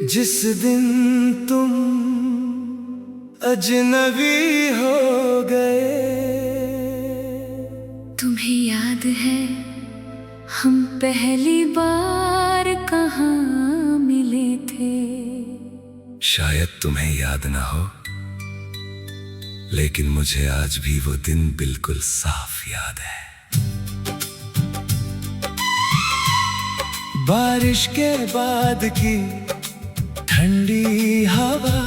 जिस दिन तुम अजनबी हो गए। तुम्हें याद है हम पहली बार कहाँ मिले थे? शायद तुम्हें याद ना हो, लेकिन मुझे आज भी वो दिन बिल्कुल साफ याद है। बारिश के बाद की ठंडी हवा,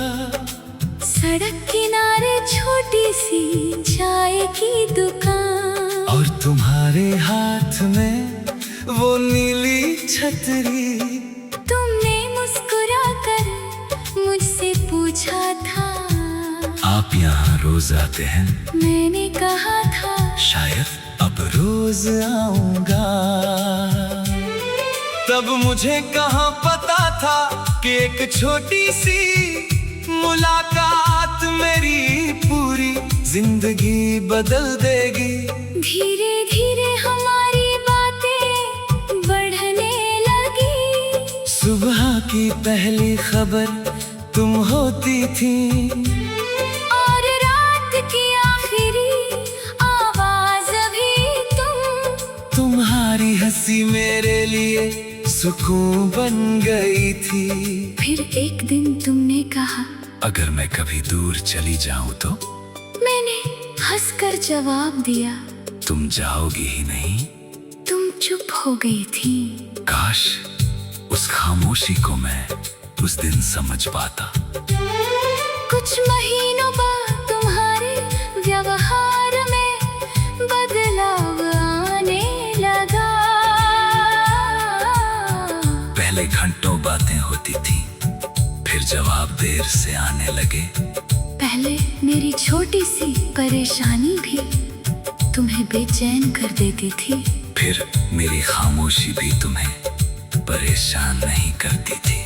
सड़क किनारे छोटी सी चाय की दुकान, और तुम्हारे हाथ में वो नीली छतरी। तुमने मुस्कुरा कर मुझसे पूछा था, आप यहाँ रोज आते हैं? मैंने कहा था शायद अब रोज आऊंगा। तब मुझे कहाँ पता था कि एक छोटी सी मुलाकात मेरी पूरी जिंदगी बदल देगी। धीरे धीरे हमारी बातें बढ़ने लगी। सुबह की पहली खबर तुम होती थी, और रात की आखिरी आवाज भी तुम। तुम्हारी हंसी मेरे लिए सुकून बन गई थी। फिर एक दिन तुमने कहा, अगर मैं कभी दूर चली जाऊं तो? मैंने हंसकर जवाब दिया, तुम जाओगी ही नहीं। तुम चुप हो गई थी। काश उस खामोशी को मैं उस दिन समझ पाता। कुछ महीनों बाद तुम्हारे व्यवहार में बदलाव आने लगा। पहले घंटों बातें होती थी, फिर जवाब देर से आने लगे। पहले मेरी छोटी सी परेशानी भी तुम्हें बेचैन कर देती थी। फिर मेरी खामोशी भी तुम्हें परेशान नहीं करती थी।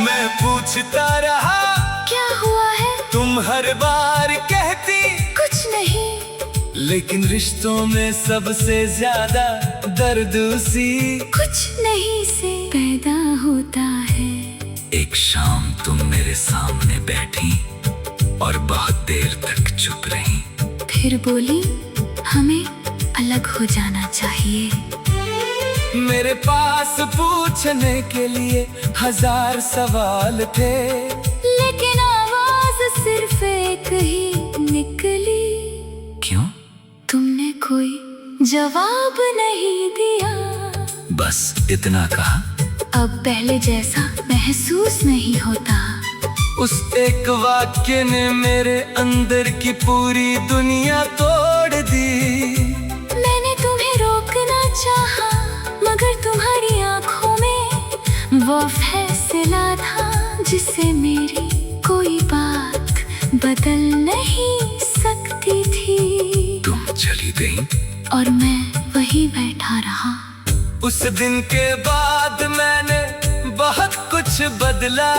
मैं पूछता रहा, क्या हुआ है? तुम हर बार कहती कुछ नहीं। लेकिन रिश्तों में सबसे ज्यादा दर्द उसी कुछ नहीं से पैदा होता है। एक शाम तुम मेरे सामने बैठी और बहुत देर तक चुप रही। फिर बोली, हमें अलग हो जाना चाहिए। मेरे पास पूछने के लिए हजार सवाल थे, लेकिन आवाज सिर्फ एक ही निकली। क्यों? तुमने कोई जवाब नहीं दिया। बस इतना कहा। अब पहले जैसा महसूस नहीं होता। उस एक वाक्य ने मेरे अंदर की पूरी दुनिया तोड़ दी। मैंने तुम्हें रोकना चाहा, मगर तुम्हारी आंखों में वो फैसला था जिसे मेरी कोई बात बदल नहीं सकती थी। तुम चली गई और मैं वहीं बैठा रहा। उस दिन के बाद मैंने बहुत कुछ बदला।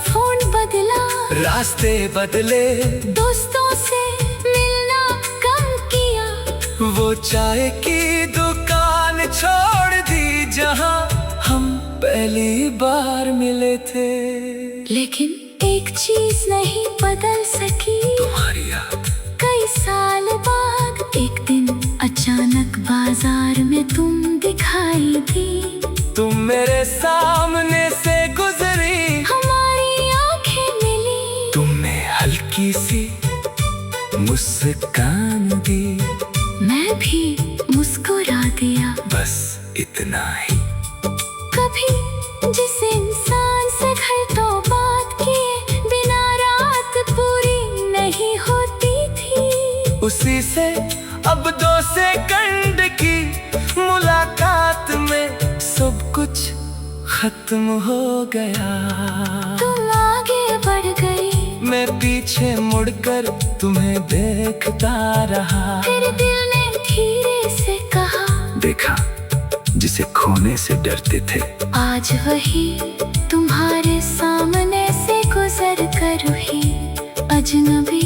फोन बदला, रास्ते बदले, दोस्तों से मिलना कम किया। वो चाय की दुकान छोड़ दी जहां हम पहली बार मिले थे। लेकिन एक चीज नहीं बदल सकी, तुम्हारी याद। कई साल बाद एक दिन अचानक बाजार में तुम दिखाई दी। तुम मेरे सामने से गुजरी, हमारी आंखें मिली। तुमने हल्की सी मुस्कान दी, मैं भी मुस्कुरा दिया। बस इतना ही। कभी जिस इंसान से घंटों बात किए बिना रात पूरी नहीं होती थी, उसी से अब 2 सेकंड की मुलाकात में सब कुछ खत्म हो गया। तुम आगे बढ़ गई, मैं पीछे मुड़कर तुम्हें देखता रहा। फिर दिल ने धीरे से कहा, देखा जिसे खोने से डरते थे, आज वही तुम्हारे सामने से गुजर कर ही अजनबी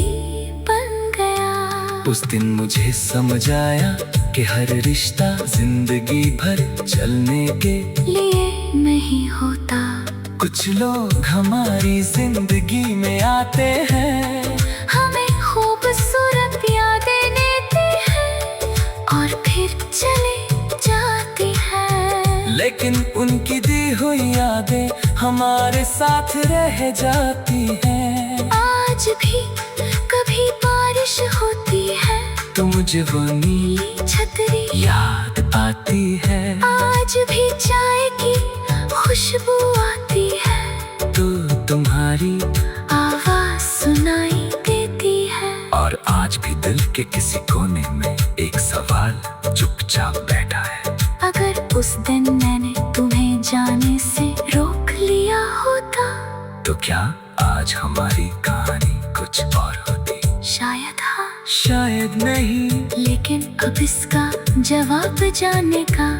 बन गया। उस दिन मुझे समझ आया कि हर रिश्ता जिंदगी भर चलने के लिए नहीं होता। कुछ लोग हमारी जिंदगी में आते हैं, हमें खूबसूरत यादें देते हैं और फिर चले जाते हैं। लेकिन उनकी दी हुई यादें हमारे साथ रह जाती हैं। आज भी कभी बारिश होती है तो मुझे वो नीली छतरी याद आती है। आज भी चाय की खुशबू आती है तो तुम्हारी आवाज सुनाई देती है। और आज भी दिल के किसी कोने में एक सवाल चुपचाप बैठा है। अगर उस दिन मैंने तुम्हें जाने से रोक लिया होता तो क्या आज हमारी कहानी कुछ और होती? शायद हाँ, शायद नहीं। लेकिन अब इसका जवाब जानने का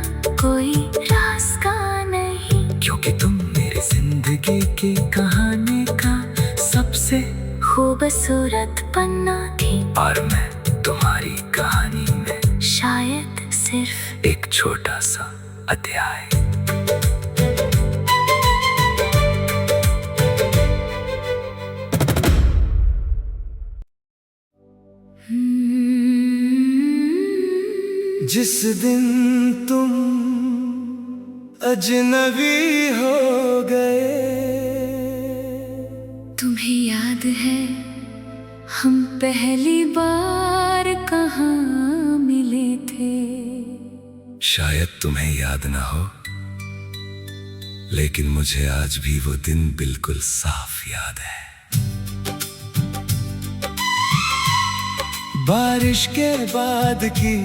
कोई रास्ता नहीं। क्योंकि तुम मेरी जिंदगी की कहानी का सबसे खूबसूरत पन्ना थी और मैं तुम्हारी कहानी में शायद सिर्फ एक छोटा सा अध्याय। जिस दिन तुम अजनबी हो गए, तुम्हें याद है हम पहली बार कहाँ मिले थे? शायद तुम्हें याद ना हो, लेकिन मुझे आज भी वो दिन बिल्कुल साफ याद है। बारिश के बाद की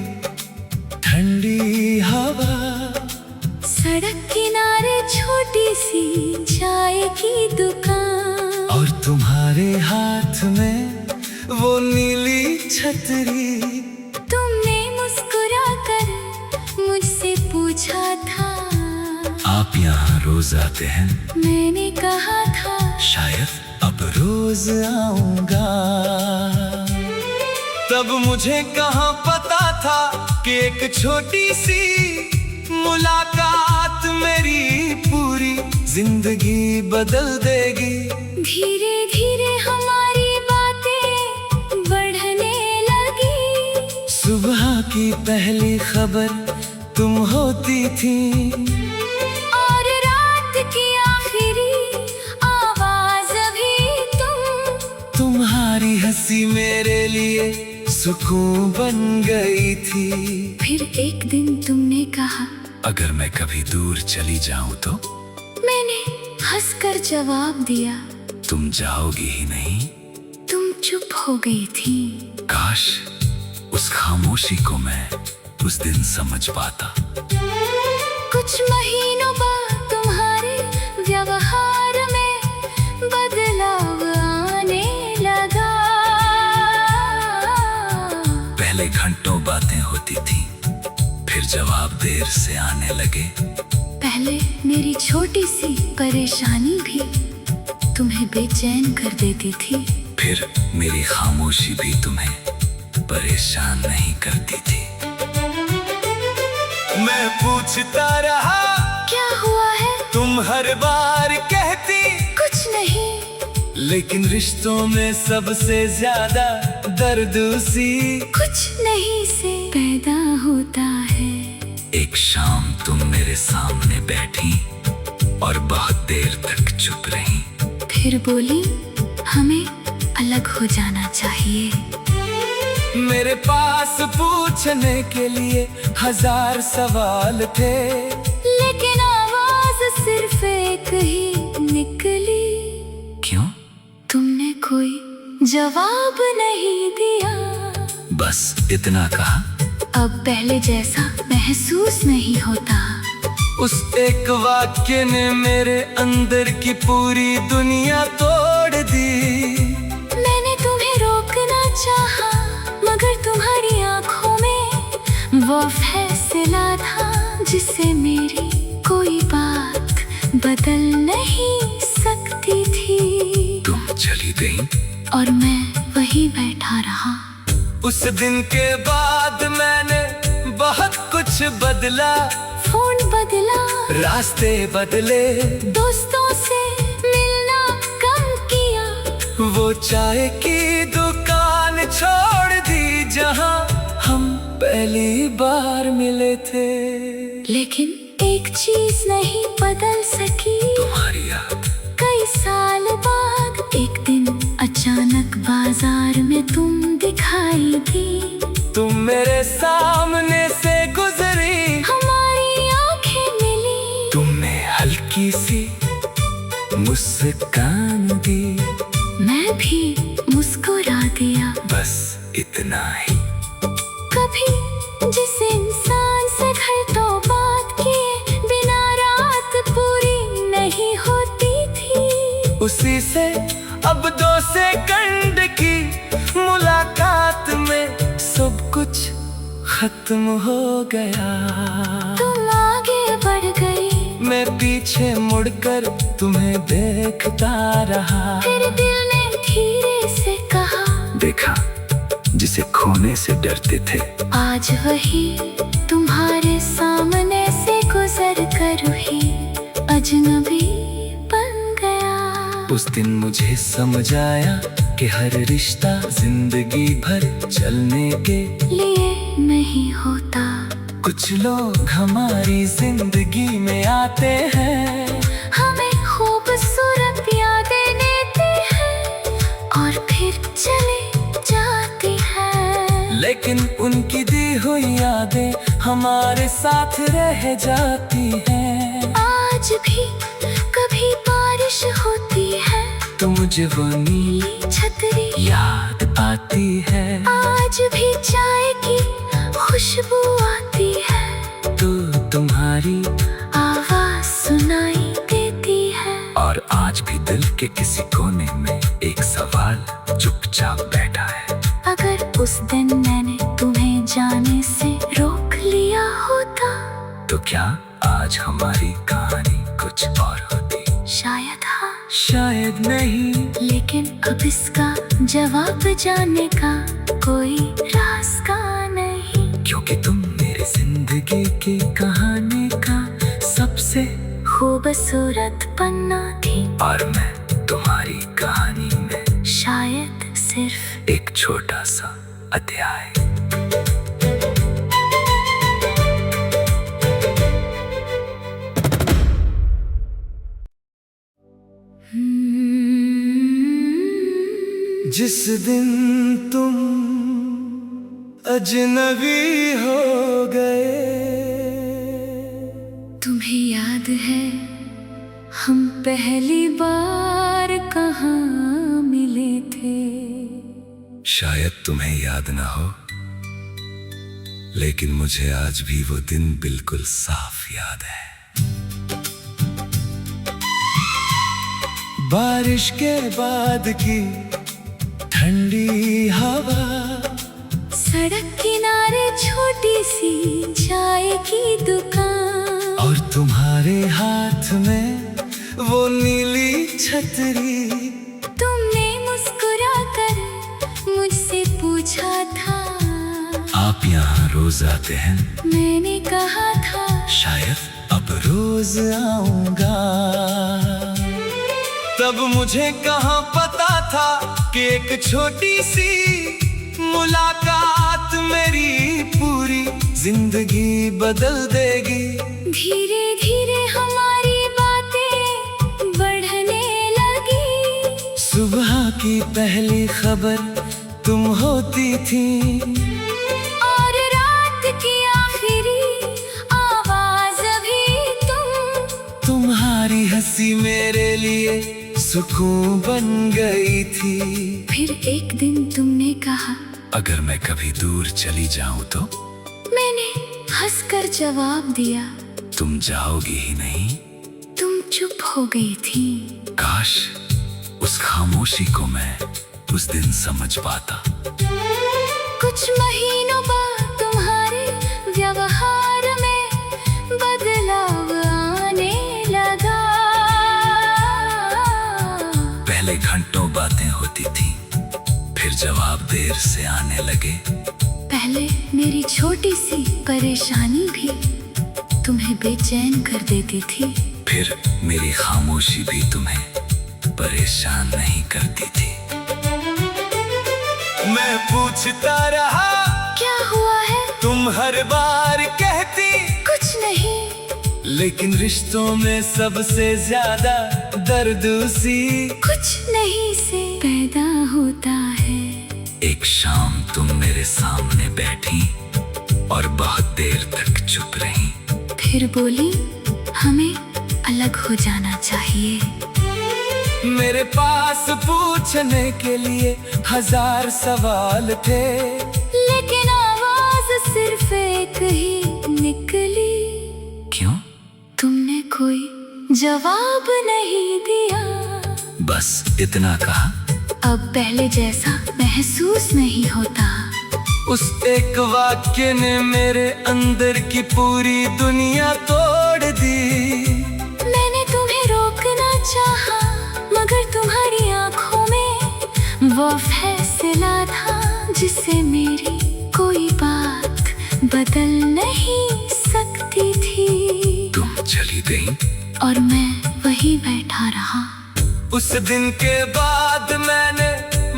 ठंडी हवा, सड़क किनारे छोटी सी चाय की दुकान और तुम्हारे हाथ में वो नीली छतरी। तुमने मुस्कुरा कर मुझसे पूछा था आप यहाँ रोज आते हैं? मैंने कहा था शायद अब रोज आऊंगा। तब मुझे कहाँ पता था कि एक छोटी सी मुलाकात मेरी पूरी जिंदगी बदल देगी। धीरे धीरे हमारी बातें बढ़ने लगी। सुबह की पहली खबर तुम होती थी और रात की आखिरी आवाज भी तुम्हारी हंसी मेरे लिए सुकून बन गई थी। फिर एक दिन तुमने कहा अगर मैं कभी दूर चली जाऊं तो? मैंने हंसकर जवाब दिया तुम जाओगी ही नहीं। तुम चुप हो गई थी। काश उस खामोशी को मैं उस दिन समझ पाता। कुछ महीनों बाद तुम्हारे व्यवहार में बदलाव आने लगा। पहले घंटों बातें होती थी, फिर जवाब देर से आने लगे। पहले मेरी छोटी सी परेशानी भी तुम्हें बेचैन कर देती थी। फिर मेरी खामोशी भी तुम्हें परेशान नहीं करती थी। मैं पूछता रहा क्या हुआ है? तुम हर बार कहती कुछ नहीं। लेकिन रिश्तों में सबसे ज्यादा दर्द उसी कुछ नहीं से पैदा होता है। एक शाम तुम मेरे सामने बैठी और बहुत देर तक चुप रही। फिर बोली हमें अलग हो जाना चाहिए। मेरे पास पूछने के लिए हजार सवाल थे, लेकिन आवाज सिर्फ एक ही निकली। क्यों? तुमने कोई जवाब नहीं दिया। बस इतना कहा। अब पहले जैसा महसूस नहीं होता। उस एक वाक्य ने मेरे अंदर की पूरी दुनिया तोड़ दी। मैंने तुम्हें रोकना चाहा, मगर तुम्हारी आंखों में वो फैसला था जिससे मेरी कोई बात बदल नहीं सकती थी। तुम चली गई और मैं वहीं बैठा रहा। उस दिन के बाद मैंने बहुत कुछ बदला। फोन बदला, रास्ते बदले, दोस्तों से वो चाय की दुकान छोड़ दी जहां हम पहली बार मिले थे। लेकिन एक चीज नहीं बदल सकी, तुम्हारी याद। कई साल बाद एक दिन अचानक बाजार में तुम दिखाई दी। तुम मेरे सामने से गुजरी, हमारी आंखें मिली, तुमने हल्की सी मुस्कान दी, मैं भी मुस्कुरा दिया। बस इतना ही। कभी जिस इंसान से घंटों बात किए बिना रात पूरी नहीं होती थी, उसी से अब 2 सेकंड की मुलाकात में सब कुछ खत्म हो गया। तुम आगे बढ़ गई, मैं पीछे मुड़कर तुम्हें देखता रहा। फिर दिल ने धीरे से कहा, देखा जिसे खोने से डरते थे, आज वही तुम्हारे सामने से गुजर कर ही अजनबी बन गया। उस दिन मुझे समझ आया कि हर रिश्ता जिंदगी भर चलने के लिए नहीं होता। कुछ लोग हमारी जिंदगी में आते हैं, हमें खूबसूरत यादें देते हैं और फिर चले जाते हैं। लेकिन उनकी दी हुई यादें हमारे साथ रह जाती हैं। आज भी कभी बारिश होती है तो मुझे वो नीली छतरी याद आती है। आज भी चाय की खुशबू आती है तो तुम्हारी आवाज सुनाई देती है। और आज भी दिल के किसी कोने में एक सवाल चुपचाप बैठा है। अगर उस दिन मैंने तुम्हें जाने से रोक लिया होता, तो क्या आज हमारी कहानी कुछ और होती? शायद हाँ, शायद नहीं। लेकिन अब इसका जवाब जानने का कोई रास्ता नहीं। क्योंकि तुम मेरी जिंदगी की कहानी का सबसे खूबसूरत पन्ना थी, और मैं तुम्हारी कहानी में शायद सिर्फ एक छोटा सा अध्याय। जिस दिन तुम अजनबी हो गए, तुम्हें याद है हम पहली बार कहाँ मिले थे? शायद तुम्हें याद ना हो, लेकिन मुझे आज भी वो दिन बिल्कुल साफ याद है। बारिश के बाद की ठंडी हवा, सड़क किनारे छोटी सी चाय की दुकान, और तुम्हारे हाथ में वो नीली छतरी। तुमने मुस्कुरा कर मुझसे पूछा था, आप यहाँ रोज आते हैं? मैंने कहा था शायद अब रोज आऊंगा। तब मुझे कहाँ पता था कि एक छोटी सी मुलाकात मेरी पूरी जिंदगी बदल देगी। धीरे धीरे हमारी बातें बढ़ने लगी। सुबह की पहली खबर तुम होती थी, और रात की आखिरी आवाज भी तुम। तुम्हारी हंसी मेरे लिए सुकून बन गई थी। फिर एक दिन तुमने कहा, अगर मैं कभी दूर चली जाऊं तो? मैंने हंसकर जवाब दिया, तुम जाओगी ही नहीं। तुम चुप हो गई थी। काश उस खामोशी को मैं उस दिन समझ पाता। कुछ महीनों बाद तुम्हारे व्यवहार में बदलाव आने लगा। पहले घंटों बातें होती थी, फिर जवाब देर से आने लगे। पहले मेरी छोटी सी परेशानी भी तुम्हें बेचैन कर देती थी। फिर मेरी खामोशी भी तुम्हें परेशान नहीं करती थी। मैं पूछता रहा क्या हुआ है? तुम हर बार कहती कुछ नहीं। लेकिन रिश्तों में सबसे ज्यादा दर्द उसी कुछ नहीं से पैदा होता है। एक शाम तुम मेरे सामने बैठी और बहुत देर तक चुप रही। फिर बोली हमें अलग हो जाना चाहिए। मेरे पास पूछने के लिए हजार सवाल थे, लेकिन आवाज सिर्फ एक ही निकली। क्यों? तुमने कोई जवाब नहीं दिया। बस इतना कहा। अब पहले जैसा महसूस नहीं होता। उस एक वाक्य ने मेरे अंदर की पूरी दुनिया तोड़ दी। मैंने तुम्हें रोकना चाहा, मगर तुम्हारी आंखों में वो फैसला था जिसे मेरी कोई बात बदल नहीं सकती थी। तुम चली गई और मैं वहीं बैठा रहा। उस दिन के बाद मैंने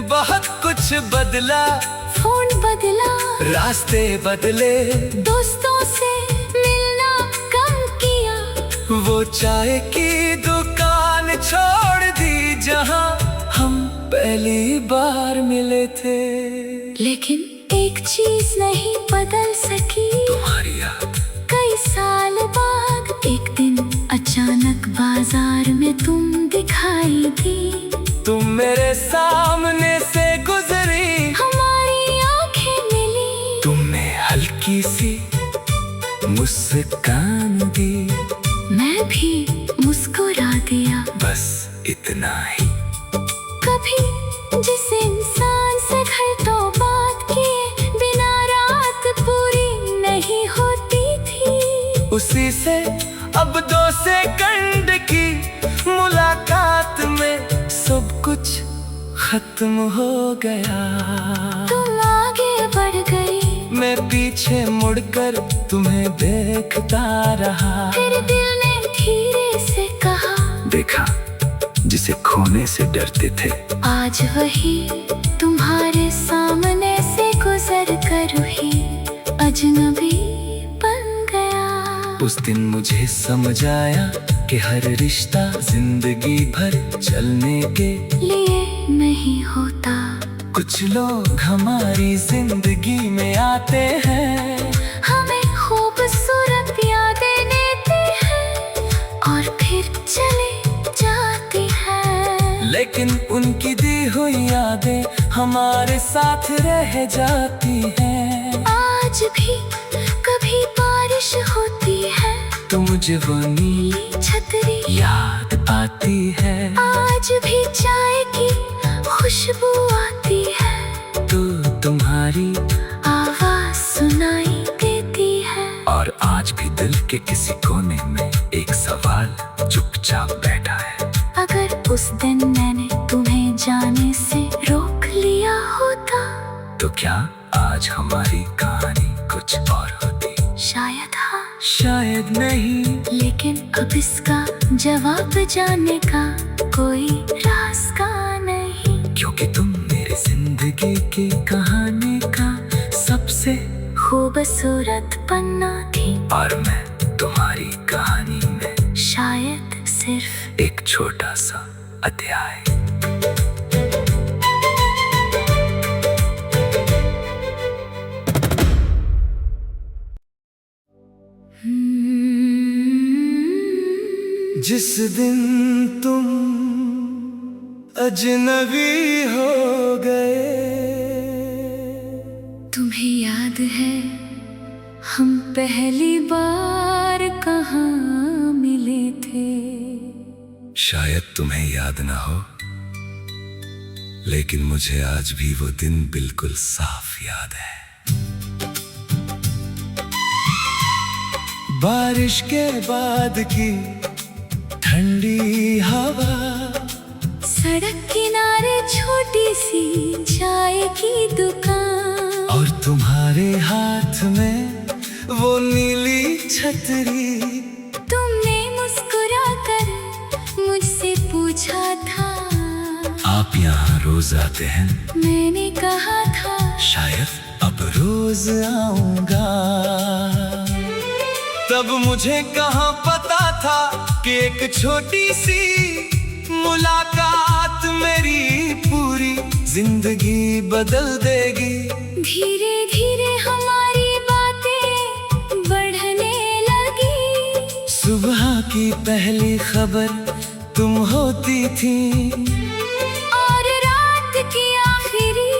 बहुत कुछ बदला। फोन बदला, रास्ते बदले, दोस्तों से मिलना कम किया। वो चाय की दुकान छोड़ दी जहां हम पहली बार मिले थे। लेकिन एक चीज नहीं बदल सकी, तुम्हारी याद। कई साल बाद एक दिन अचानक बाजार में तुम दिखाई दी। तुम मेरे सामने से गुजरी, हमारी आंखें मिली। तुमने हल्की सी मुस्कान दी, मैं भी मुस्कुरा दिया। बस इतना ही। कभी जिस इंसान से घंटों बात किए बिना रात पूरी नहीं होती थी, उसी से अब 2 सेकंड की मुलाकात में सब कुछ खत्म हो गया। तुम आगे बढ़ गई, मैं पीछे मुड़कर तुम्हें देखता रहा। फिर दिल ने धीरे से कहा, देखा जिसे खोने से डरते थे, आज वही तुम्हारे सामने से गुजर कर ही अजनबी बन गया। उस दिन मुझे समझ आया कि हर रिश्ता जिंदगी भर चलने के लिए नहीं होता। कुछ लोग हमारी जिंदगी में आते हैं, हमें खूबसूरत यादें देते हैं और फिर चले जाते हैं। लेकिन उनकी दी हुई यादें हमारे साथ रह जाती हैं। आज भी कभी बारिश होती है तो मुझे वो नीली छतरी याद आती है। आज भी चाय की खुशबू आती है तो तुम्हारी आवाज सुनाई देती है। और आज भी दिल के किसी कोने में एक सवाल चुपचाप बैठा है। अगर उस दिन मैंने तुम्हें जाने से रोक लिया होता, तो क्या आज हमारी कहानी कुछ और होती? शायद हाँ, शायद नहीं। लेकिन अब इसका जवाब जानने का कोई रास्ता नहीं। क्योंकि तुम मेरी जिंदगी की कहानी का सबसे खूबसूरत पन्ना थी, और मैं तुम्हारी कहानी में शायद सिर्फ एक छोटा सा अध्याय। जिस दिन तुम अजनबी हो गए, तुम्हें याद है हम पहली बार कहाँ मिले थे? शायद तुम्हें याद ना हो, लेकिन मुझे आज भी वो दिन बिल्कुल साफ याद है। बारिश के बाद की ठंडी हवा, सड़क किनारे छोटी सी चाय की दुकान, और तुम्हारे हाथ में वो नीली छतरी। तुमने मुस्कुरा कर मुझसे पूछा था, आप यहाँ रोज आते हैं? मैंने कहा था शायद अब रोज आऊंगा। तब मुझे कहाँ पता था कि एक छोटी सी मुलाकात मेरी पूरी जिंदगी बदल देगी। धीरे धीरे हमारी बातें बढ़ने लगी। सुबह की पहली खबर तुम होती थी, और रात की आखिरी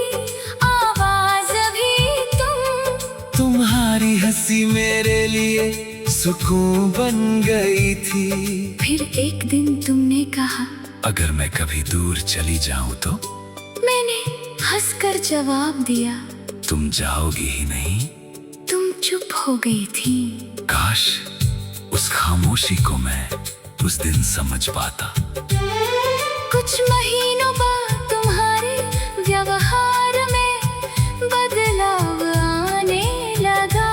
आवाज भी तुम। तुम्हारी हंसी मेरे लिए सुकून बन गई थी। फिर एक दिन तुमने कहा, अगर मैं कभी दूर चली जाऊं तो? मैंने हंसकर जवाब दिया, तुम जाओगी ही नहीं। तुम चुप हो गई थी। काश उस खामोशी को मैं उस दिन समझ पाता। कुछ महीनों बाद तुम्हारे व्यवहार में बदलाव आने लगा।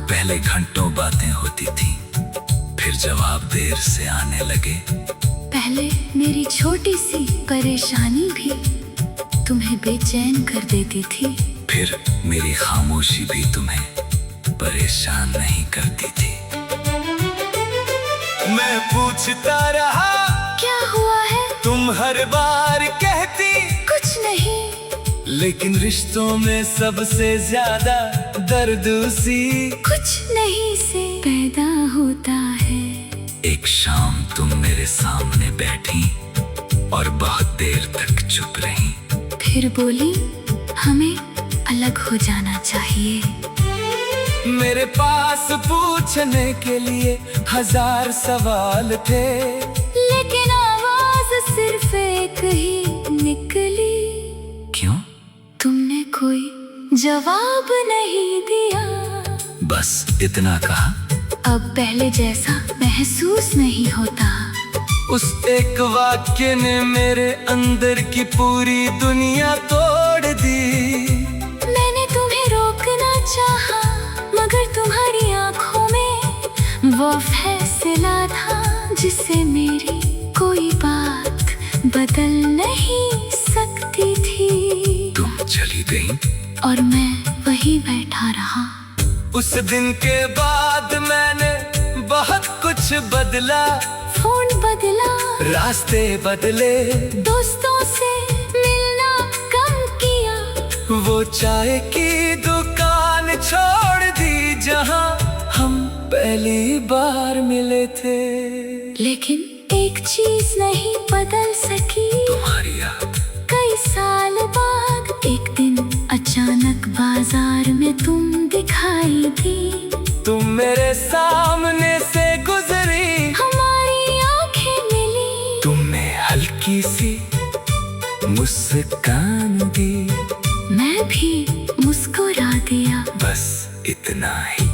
पहले घंटों बातें होती थी, फिर जवाब देर से आने लगे। पहले मेरी छोटी सी परेशानी भी तुम्हें बेचैन कर देती थी। फिर मेरी खामोशी भी तुम्हें परेशान नहीं करती थी। मैं पूछता रहा, क्या हुआ है? तुम हर बार कहती कुछ नहीं। लेकिन रिश्तों में सबसे ज्यादा दर्द उसी कुछ नहीं से पैदा होता है। एक शाम तुम मेरे सामने बैठी और बहुत देर तक चुप रही। फिर बोली, हमें अलग हो जाना चाहिए। मेरे पास पूछने के लिए हजार सवाल थे, लेकिन आवाज सिर्फ एक ही निकली। क्यों? तुमने कोई जवाब नहीं दिया। बस इतना कहा। अब पहले जैसा महसूस नहीं होता। उस एक वाक्य ने मेरे अंदर की पूरी दुनिया तोड़ दी। मैंने तुम्हें रोकना चाहा, मगर तुम्हारी आंखों में वो फैसला था जिसे मेरी कोई बात बदल नहीं सकती थी। तुम चली गई और मैं वहीं बैठा रहा। उस दिन के बाद मैंने बहुत कुछ बदला। फोन बदला, रास्ते बदले, दोस्तों से मिलना कम किया। वो चाय की दुकान छोड़ दी जहाँ हम पहली बार मिले थे। लेकिन एक चीज नहीं बदल सकी। तुम्हारी याद कई साल बाद एक दिन अचानक बाजार में तुम दिखाई दी। तुम मेरे सामने से गुजरी, हमारी आंखें मिली। तुमने हल्की सी मुस्कान दी, मैं भी मुस्कुरा दिया। बस इतना ही।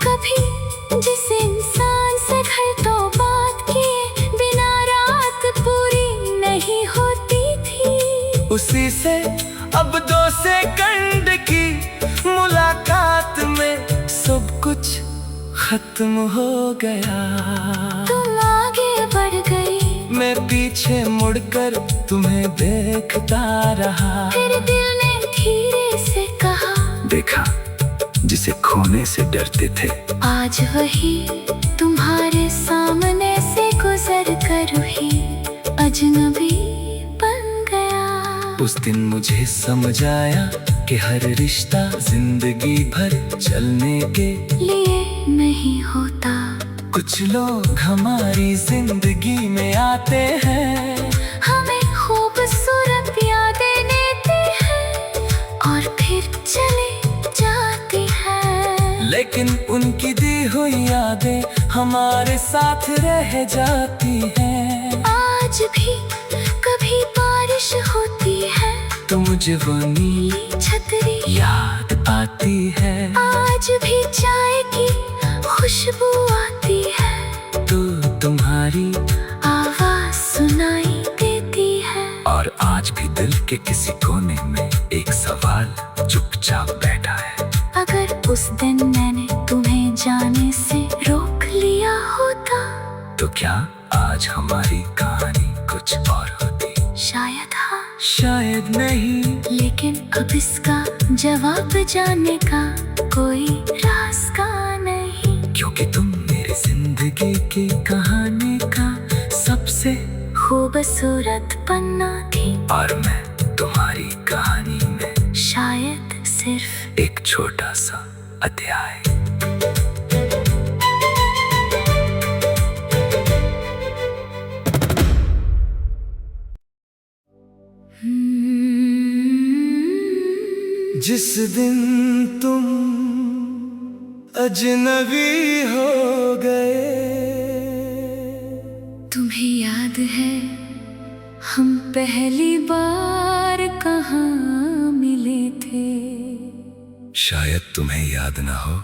कभी जिस इंसान से घंटों बात किए बिना रात पूरी नहीं होती थी, उसी से अब 2 सेकंड की मुलाकात में सब कुछ खत्म हो गया। तुम आगे बढ़ गई, मैं पीछे मुड़कर तुम्हें देखता रहा। फिर दिल ने धीरे से कहा, देखा जिसे खोने से डरते थे, आज वही तुम्हारे सामने से गुजर कर ही अजनबी बन गया। उस दिन मुझे समझ आया कि हर रिश्ता जिंदगी भर चलने के लिए नहीं होता। कुछ लोग हमारी जिंदगी में आते हैं, हमें खूबसूरत यादें देते हैं और फिर चले जाते हैं। लेकिन उनकी दी हुई यादें हमारे साथ रह जाती हैं। आज भी कभी बारिश होती है तो मुझे वो नीली छतरी याद आती है। आज भी चाय की खुशबू आती है तो तुम्हारी आवाज सुनाई देती है। और आज भी दिल के किसी कोने में एक सवाल चुपचाप बैठा है। अगर उस दिन मैंने तुम्हें जाने से रोक लिया होता, तो क्या आज हमारी कहानी कुछ और होती। शायद हाँ, शायद नहीं, लेकिन अब इसका जवाब जानने का कोई रास्ता नहीं। क्योंकि तुम मेरी जिंदगी की कहानी का सबसे खूबसूरत पन्ना थी, और मैं तुम्हारी कहानी में शायद सिर्फ एक छोटा सा अध्याय। जिस दिन तुम अजनबी हो गए, तुम्हें याद है हम पहली बार कहाँ मिले थे? शायद तुम्हें याद ना हो,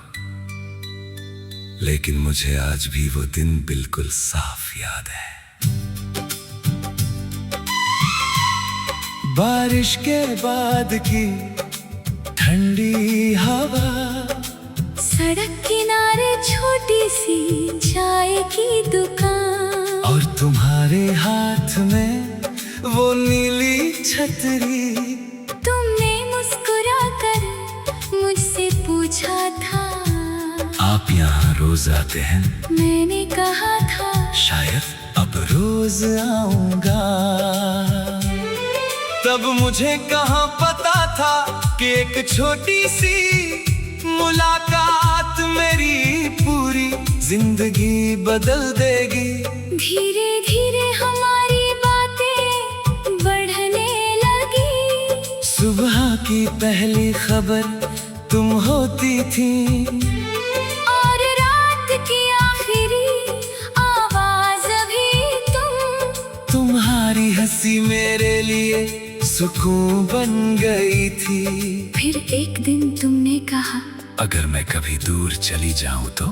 लेकिन मुझे आज भी वो दिन बिल्कुल साफ याद है। बारिश के बाद की ठंडी हवा, सड़क किनारे छोटी सी चाय की दुकान, और तुम्हारे हाथ में वो नीली छतरी। तुमने मुस्कुरा कर मुझसे पूछा था, आप यहाँ रोज आते हैं? मैंने कहा था शायद अब रोज आऊंगा। तब मुझे कहाँ पता था कि एक छोटी सी मुलाकात मेरी पूरी जिंदगी बदल देगी। धीरे धीरे हमारी बातें बढ़ने लगी। सुबह की पहली खबर तुम होती थी, और रात की आखिरी आवाज भी तुम। तुम्हारी हंसी मेरे लिए सुकून बन गई थी। फिर एक दिन तुमने कहा, अगर मैं कभी दूर चली जाऊं तो?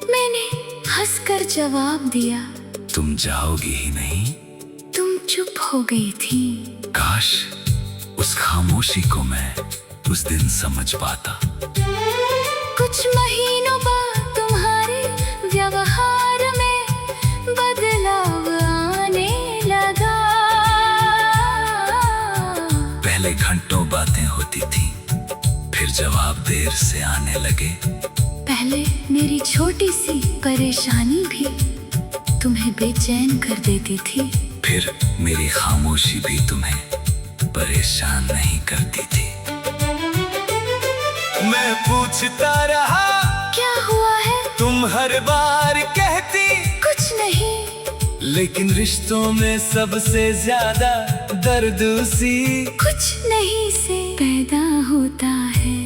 मैंने हंसकर जवाब दिया, तुम जाओगी ही नहीं। तुम चुप हो गई थी। काश उस खामोशी को मैं उस दिन समझ पाता। कुछ महीनों बाद तुम्हारे व्यवहार में बदलाव आने लगा। पहले घंटों बातें होती थी, फिर जवाब देर से आने लगे। पहले मेरी छोटी सी परेशानी भी तुम्हें बेचैन कर देती थी, फिर मेरी खामोशी भी तुम्हें परेशान नहीं करती थी। मैं पूछता रहा, क्या हुआ है? तुम हर बार कहती कुछ नहीं। लेकिन रिश्तों में सबसे ज्यादा दर्द उसी कुछ नहीं से पैदा होता है।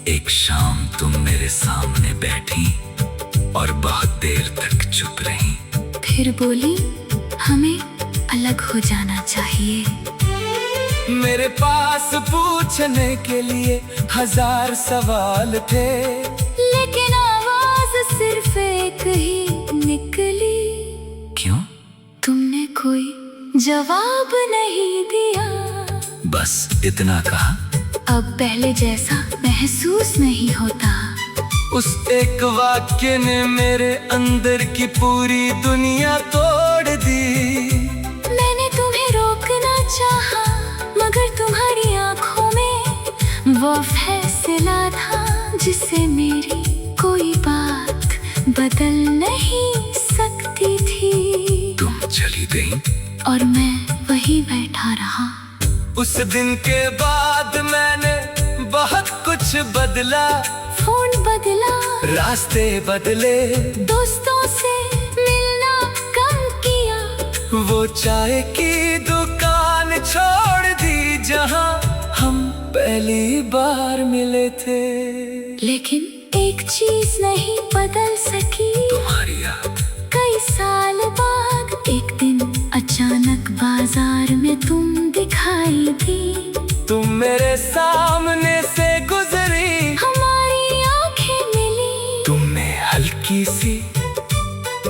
एक शाम तुम मेरे सामने बैठी और बहुत देर तक चुप रही। फिर बोली, हमें अलग हो जाना चाहिए। मेरे पास पूछने के लिए हजार सवाल थे, लेकिन आवाज सिर्फ एक ही निकली। क्यों? तुमने कोई जवाब नहीं दिया। बस इतना कहा। अब पहले जैसा महसूस नहीं होता। उस एक वाक्य ने मेरे अंदर की पूरी दुनिया तोड़ दी। मैंने तुम्हें रोकना चाहा, मगर तुम्हारी आंखों में वो फैसला था जिससे मेरी कोई बात बदल नहीं सकती थी। तुम चली गई और मैं वहीं बैठा रहा। उस दिन के बाद मैंने बहुत कुछ बदला। फोन बदला, रास्ते बदले, दोस्तों से मिलना कम किया। वो चाय की दुकान छोड़ दी जहां हम पहली बार मिले थे। लेकिन एक चीज नहीं बदल सकी, तुम्हारी याद। कई साल बाद एक दिन अचानक बाजार में तुम दिखाई दी। तुम मेरे सामने से गुजरी, हमारी आंखें मिली। तुमने हल्की सी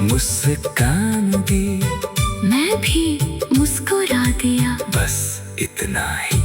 मुस्कान दी, मैं भी मुस्कुरा दिया। बस इतना ही।